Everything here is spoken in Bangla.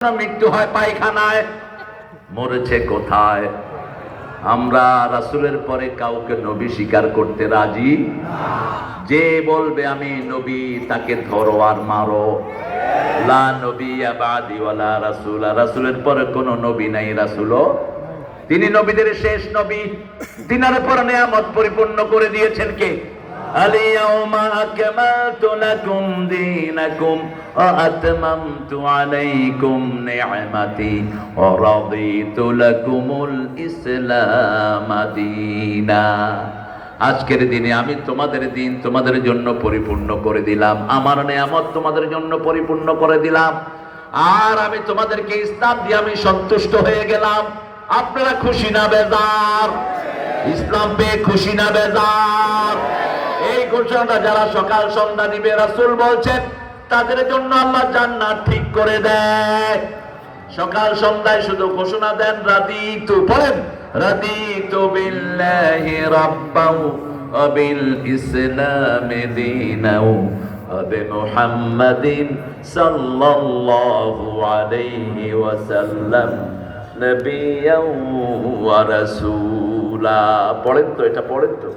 মৃত্যু হয় পায়খানায়, মরেছে কোথায়? আমরা রাসূলের পরে কাউকে নবী স্বীকার করতে রাজি। যে বলবে আমি নবী, তাকে ধরো আর মারো। লা নবিয়্যা বাদি ওয়ালা রাসূলা, রাসূলের পরে কোনো নবী নাই, রাসূলও তিনি নবীদের শেষ নবী। তিনার উপর নিয়ামত পরিপূর্ণ করে দিয়েছেন কে? আল-ইয়াওমা আকমালতু লাকুম দীনাকুম ওয়া আতমামতু আলাইকুম নি'মাতি ওয়া রাদিতু লাকুমুল ইসলাম দীনা। আজকের দিনে আমি তোমাদের দিন তোমাদের জন্য পরিপূর্ণ করে দিলাম, আমার নিয়ামত তোমাদের জন্য পরিপূর্ণ করে দিলাম, আর আমি তোমাদেরকে ইসলাম দিয়ে আমি সন্তুষ্ট হয়ে গেলাম। আপনারা খুশি না বেজার? ইসলাম পেয়ে খুশি না বেজার? এই ঘোষণাটা যারা সকাল সন্ধ্যা দিবে, রাসূল বলছেন তাদের জন্য আল্লাহ জান্নাত ঠিক করে দেয়। সকাল সন্ধ্যায় শুধু ঘোষণা দেন রাদিতু, পড়েন রাদিতু বিল্লাহি রাব্বাও ওয়া বিল ইসলামি দীনাও ওয়া বিমুহাম্মাদিন সাল্লাল্লাহু আলাইহি ওয়াসাল্লাম নবিয়্যাও ওয়া রাসূলা। পড়েন তো, এটা পড়েন তো।